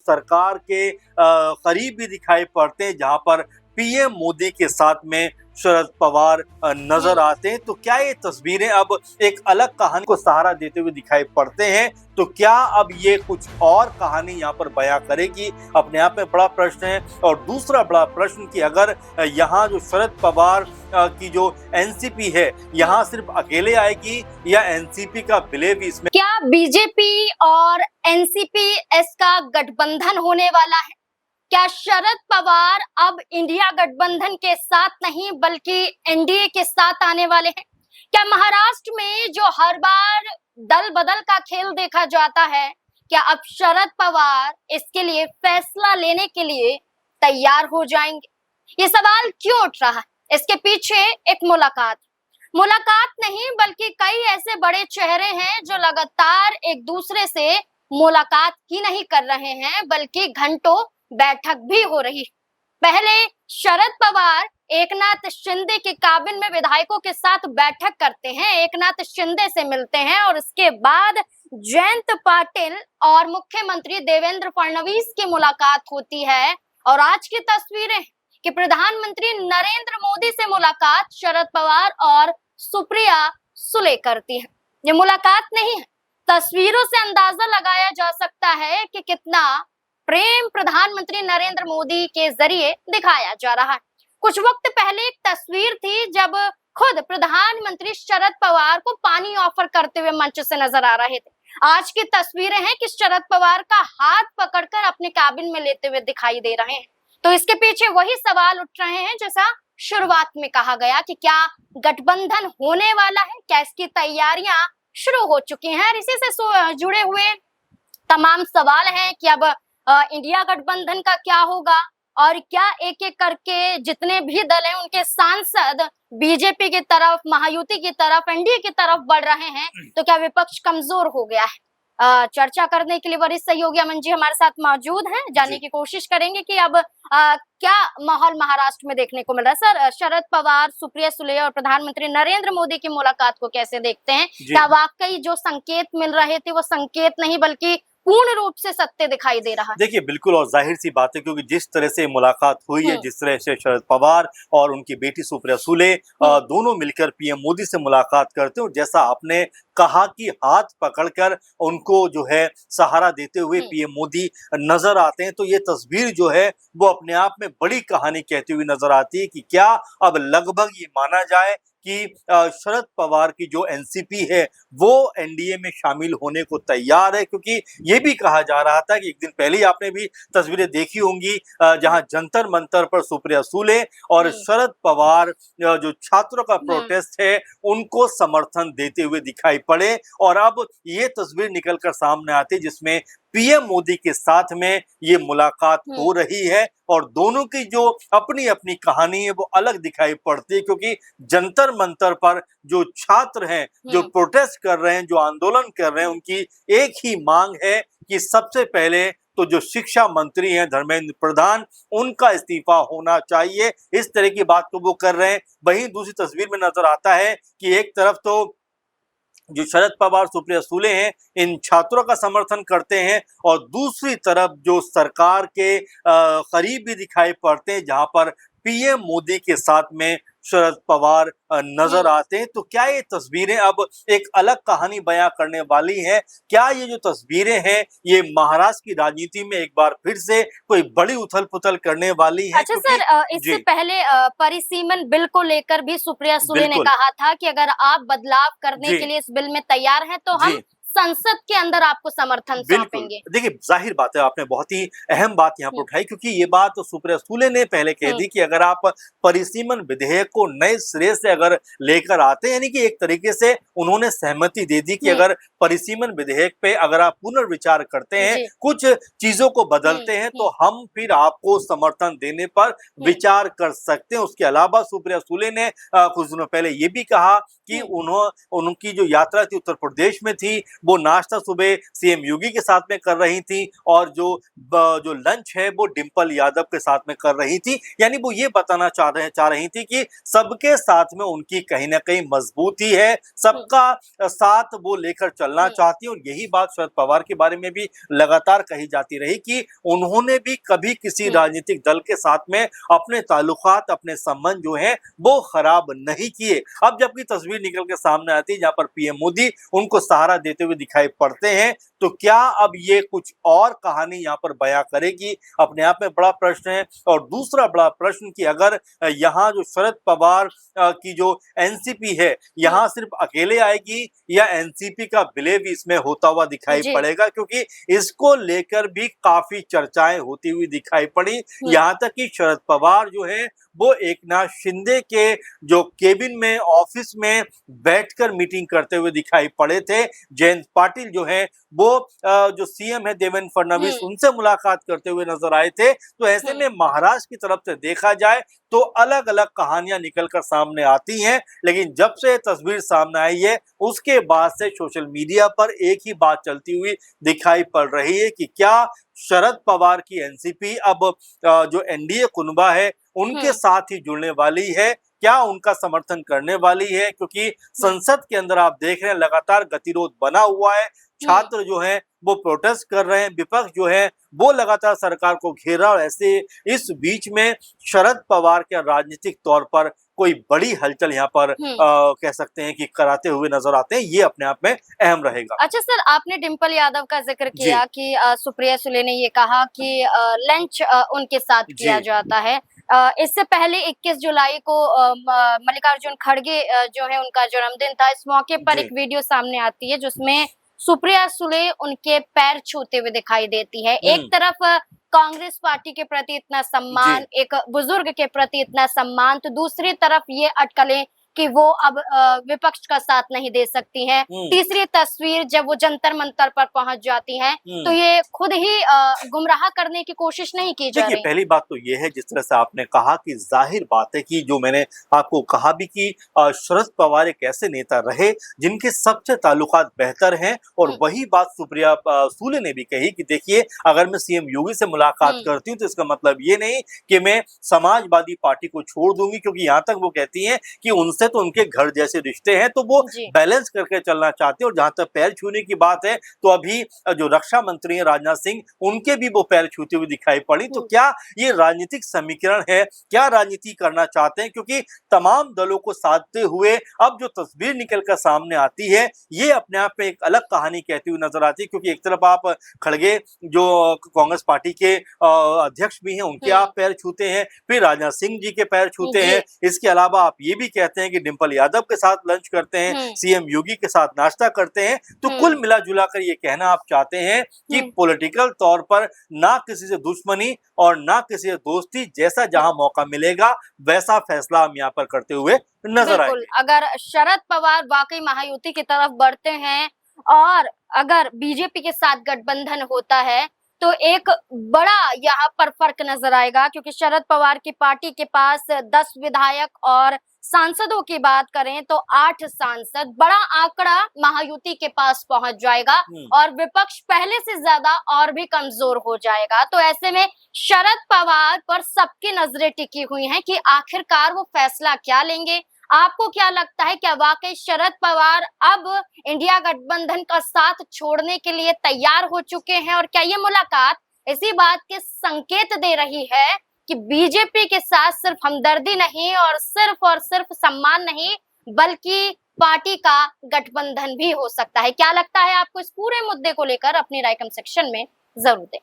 सरकार के करीब भी दिखाई पड़ते हैं, जहां पर पीएम मोदी के साथ में शरद पवार नजर आते हैं। तो क्या ये तस्वीरें अब एक अलग कहानी को सहारा देते हुए दिखाई पड़ते हैं? तो क्या अब ये कुछ और कहानी यहाँ पर बयां करेगी? अपने आप में बड़ा प्रश्न है। और दूसरा बड़ा प्रश्न कि अगर यहाँ जो शरद पवार की जो एनसीपी है, यहाँ सिर्फ अकेले आएगी या एनसीपी का विलय भी इसमें? क्या बीजेपी और एनसीपी इसका गठबंधन होने वाला है? क्या शरद पवार अब इंडिया गठबंधन के साथ नहीं बल्कि एनडीए के साथ आने वाले हैं? क्या महाराष्ट्र में जो हर बार दल बदल का खेल देखा जाता है, क्या अब शरद पवार इसके लिए फैसला लेने के लिए तैयार हो जाएंगे? ये सवाल क्यों उठ रहा है? इसके पीछे एक मुलाकात नहीं बल्कि कई ऐसे बड़े चेहरे हैं जो लगातार एक दूसरे से मुलाकात ही नहीं कर रहे हैं बल्कि घंटों बैठक भी हो रही। पहले शरद पवार एकनाथ शिंदे के काबिन में विधायकों के साथ बैठक करते हैं, एकनाथ शिंदे से मिलते हैं और इसके बाद जयंत पाटिल और मुख्यमंत्री देवेंद्र फडणवीस की मुलाकात होती है। और आज की तस्वीरें कि प्रधानमंत्री नरेंद्र मोदी से मुलाकात शरद पवार और सुप्रिया सुले करती है। ये मुलाकात नहीं है, तस्वीरों से अंदाजा लगाया जा सकता है कि कितना प्रेम प्रधानमंत्री नरेंद्र मोदी के जरिए दिखाया जा रहा है। कुछ वक्त पहले एक तस्वीर थी जब खुद प्रधानमंत्री शरद पवार को पानी ऑफर करते हुए मंच से नजर आ रहे थे। आज की तस्वीरें हैं कि शरद पवार का हाथ पकड़कर अपने कैबिन में लेते हुए दिखाई दे रहे हैं। तो इसके पीछे वही सवाल उठ रहे हैं जैसा शुरुआत में कहा गया कि क्या गठबंधन होने वाला है, क्या इसकी तैयारियां शुरू हो चुकी हैं? और इसी से जुड़े हुए तमाम सवाल हैं कि अब इंडिया गठबंधन का क्या होगा और क्या एक एक करके जितने भी दल हैं उनके सांसद बीजेपी की तरफ, महायुति की तरफ, एनडीए की तरफ बढ़ रहे हैं, तो क्या विपक्ष कमजोर हो गया है? चर्चा करने के लिए वरिष्ठ सहयोगी अमन जी हमारे साथ मौजूद हैं। जानने की कोशिश करेंगे कि अब क्या माहौल महाराष्ट्र में देखने को मिल रहा है। सर, शरद पवार, सुप्रिया सुले और प्रधानमंत्री नरेंद्र मोदी की मुलाकात को कैसे देखते हैं? क्या वाकई जो संकेत मिल रहे थे वो संकेत नहीं बल्कि पूर्ण रूप से सत्य दिखाई दे रहा है? देखिए, बिल्कुल, और जाहिर सी बात है क्योंकि जिस तरह से मुलाकात हुई है, जिस तरह से शरद पवार और उनकी बेटी सुप्रिया सुले दोनों मिलकर पीएम मोदी से मुलाकात करते हैं, और जैसा आपने कहा कि हाथ पकड़कर उनको जो है सहारा देते हुए पीएम मोदी नजर आते हैं, तो ये तस्वीर जो है वो अपने आप में बड़ी कहानी कहती हुई नजर आती है कि क्या अब लगभग ये माना जाए कि शरद पवार की जो एनसीपी है वो एनडीए में शामिल होने को तैयार है। क्योंकि ये भी कहा जा रहा था कि एक दिन पहले आपने भी तस्वीरें देखी होंगी जहां जंतर मंतर पर सुप्रिया सुले और शरद पवार जो छात्रों का प्रोटेस्ट है उनको समर्थन देते हुए दिखाई पड़े, और अब ये तस्वीर निकलकर सामने आती है जिसमें पीएम मोदी के साथ में ये मुलाकात हो रही है, और दोनों की जो अपनी अपनी कहानी है वो अलग दिखाई पड़ती है। क्योंकि जंतर मंतर पर जो छात्र हैं, जो प्रोटेस्ट कर रहे हैं, जो आंदोलन कर रहे हैं, उनकी एक ही मांग है कि सबसे पहले तो जो शिक्षा मंत्री हैं धर्मेंद्र प्रधान, उनका इस्तीफा होना चाहिए। इस तरह की बात तो वो कर रहे हैं। वहीं दूसरी तस्वीर में नजर आता है कि एक तरफ तो जो शरद पवार, सुप्रिया सुले हैं, इन छात्रों का समर्थन करते हैं, और दूसरी तरफ जो सरकार के करीब भी दिखाई पड़ते हैं, जहां पर पीएम मोदी के साथ में शरद पवार नजर आते हैं। तो क्या ये तस्वीरें अब एक अलग कहानी बयां करने वाली हैं? क्या ये जो तस्वीरें हैं ये महाराष्ट्र की राजनीति में एक बार फिर से कोई बड़ी उथल पुथल करने वाली है? अच्छा सर, इससे पहले परिसीमन बिल को लेकर भी सुप्रिया सुले ने कहा था कि अगर आप बदलाव करने के लिए इस बिल में तैयार हैं तो हम संसद के अंदर आपको समर्थन सौंपेंगे। देखिए, जाहिर बात है, आपने बहुत ही अहम बात यहाँ पर उठाई, क्योंकि ये बात तो सुप्रिया सुले ने पहले कह दी कि अगर आप परिसीमन विधेयक को नए सिरे से अगर लेकर आते हैं, यानी कि एक तरीके से उन्होंने सहमति दे दी कि अगर परिसीमन विधेयक पे अगर आप पुनर्विचार करते हैं, कुछ चीजों को बदलते हैं, तो हम फिर आपको समर्थन देने पर विचार कर सकते हैं। उसके अलावा सुप्रिया सुले ने कुछ दिनों पहले ये भी कहा कि उनकी जो यात्रा थी उत्तर प्रदेश में थी, वो नाश्ता सुबह सीएम योगी के साथ में कर रही थी और जो लंच है वो डिंपल यादव के साथ में कर रही थी। यानी वो ये बताना चाह रही थी कि सबके साथ में उनकी कहीं ना कहीं मजबूती है, सबका साथ वो लेकर चलना चाहती है। और यही बात शरद पवार के बारे में भी लगातार कही जाती रही कि उन्होंने भी कभी किसी राजनीतिक दल के साथ में अपने ताल्लुकात, अपने संबंध जो है वो खराब नहीं किए। अब जबकि तस्वीर निकल के सामने आती है जहां पर पीएम मोदी उनको सहारा देते हुए दिखाई पड़ते हैं, तो क्या अब ये कुछ और कहानी यहाँ पर बयां करेगी, अपने आप में बड़ा प्रश्न है। और दूसरा बड़ा प्रश्न कि अगर यहाँ जो शरद पवार की जो एनसीपी है यहाँ सिर्फ अकेले आएगी या एनसीपी का विलय भी इसमें होता हुआ दिखाई पड़ेगा, क्योंकि इसको लेकर भी काफी चर्चाएं होती हुई दिखाई पड़ी। यहाँ तक कि शरद पवार जो है वो एकनाथ शिंदे के जो केबिन में, ऑफिस में बैठकर मीटिंग करते हुए दिखाई पड़े थे। जयंत पाटिल जो है वो जो सीएम है देवेंद्र फडणवीस उनसे मुलाकात करते हुए नजर आए थे। तो ऐसे में महाराष्ट्र की तरफ से देखा जाए तो अलग अलग कहानियां निकलकर सामने आती हैं, लेकिन जब से तस्वीर सामने आई है उसके बाद से सोशल मीडिया पर एक ही बात चलती हुई दिखाई पड़ रही है कि क्या शरद पवार की एनसीपी अब जो एनडीए कुनबा है उनके साथ ही जुड़ने वाली है, क्या उनका समर्थन करने वाली है। क्योंकि संसद के अंदर आप देख रहे हैं लगातार गतिरोध बना हुआ है, छात्र जो हैं वो प्रोटेस्ट कर रहे हैं, विपक्ष जो है वो लगातार सरकार को घेरा। और ऐसे इस बीच में शरद पवार के राजनीतिक तौर पर कोई बड़ी हलचल यहाँ पर कह सकते हैं कि कराते हुए नजर आते हैं, ये अपने आप में अहम रहेगा। अच्छा सर, आपने डिंपल यादव का जिक्र किया कि सुप्रिया सुले ने ये कहा कि लंच उनके साथ किया जाता है। इससे पहले 21 जुलाई को मल्लिकार्जुन खड़गे जो है उनका जन्मदिन था। इस मौके पर एक वीडियो सामने आती है जिसमें सुप्रिया सुले उनके पैर छूते हुए दिखाई देती है। एक तरफ कांग्रेस पार्टी के प्रति इतना सम्मान, एक बुजुर्ग के प्रति इतना सम्मान, तो दूसरी तरफ ये अटकलें कि वो अब विपक्ष का साथ नहीं दे सकती हैं। तीसरी तस्वीर जब वो जंतर मंतर पर पहुंच जाती हैं तो ये खुद ही गुमराह करने की कोशिश नहीं की जा रही। पहली बात तो ये है जिस तरह से आपने कहा कि जाहिर बात है कि जो मैंने आपको कहा भी कि शरद पवार एक ऐसे नेता रहे जिनके सबसे ताल्लुकात बेहतर हैं। और वही बात सुप्रिया सुले ने भी कही कि देखिए अगर मैं सीएम योगी से मुलाकात करती हूँ तो इसका मतलब ये नहीं कि मैं समाजवादी पार्टी को छोड़ दूंगी, क्योंकि यहाँ तक वो कहती हैं कि उनसे तो उनके घर जैसे रिश्ते हैं, तो वो बैलेंस करके चलना चाहते हैं। और जहां तक पैर छूने की बात है तो अभी जो रक्षा मंत्री हैं राजनाथ सिंह, उनके भी वो पैर छूते हुए दिखाई पड़ी। तो क्या ये राजनीतिक समीकरण है, क्या राजनीति करना चाहते हैं? क्योंकि तमाम दलों को साधते हुए अब जो तस्वीर निकल कर सामने आती है ये अपने आप में एक अलग कहानी कहती हुई नजर आती है। क्योंकि एक तरफ आप खड़गे जो कांग्रेस पार्टी के अध्यक्ष भी हैं उनके आप पैर छूते हैं, फिर राजनाथ सिंह जी के पैर छूते हैं। इसके अलावा आप ये भी कहते हैं कि डिंपल यादव के साथ लंच करते हैं, सीएम योगी के साथ नाश्ता करते हैं। तो कुल मिला जुला कर ये कहना आप चाहते हैं कि पॉलिटिकल तौर पर ना किसी से दुश्मनी और ना किसी से दोस्ती, जैसा जहां मौका मिलेगा वैसा फैसला हम यहाँ पर करते हुए नजर आएंगे। अगर शरद पवार वाकई महायुति की तरफ बढ़ते हैं और अगर बीजेपी के साथ गठबंधन होता है तो एक बड़ा यहाँ पर फर्क नजर आएगा, क्योंकि शरद पवार की पार्टी के पास 10 विधायक और सांसदों की बात करें तो 8 सांसद, बड़ा आंकड़ा महायुति के पास पहुंच जाएगा और विपक्ष पहले से ज्यादा और भी कमजोर हो जाएगा। तो ऐसे में शरद पवार पर सबकी नजरें टिकी हुई हैं कि आखिरकार वो फैसला क्या लेंगे। आपको क्या लगता है, क्या वाकई शरद पवार अब इंडिया गठबंधन का साथ छोड़ने के लिए तैयार हो चुके हैं? और क्या ये मुलाकात इसी बात के संकेत दे रही है कि बीजेपी के साथ सिर्फ हमदर्दी नहीं और सिर्फ सम्मान नहीं बल्कि पार्टी का गठबंधन भी हो सकता है? क्या लगता है आपको? इस पूरे मुद्दे को लेकर अपनी राय कमेंट सेक्शन में जरूर दें।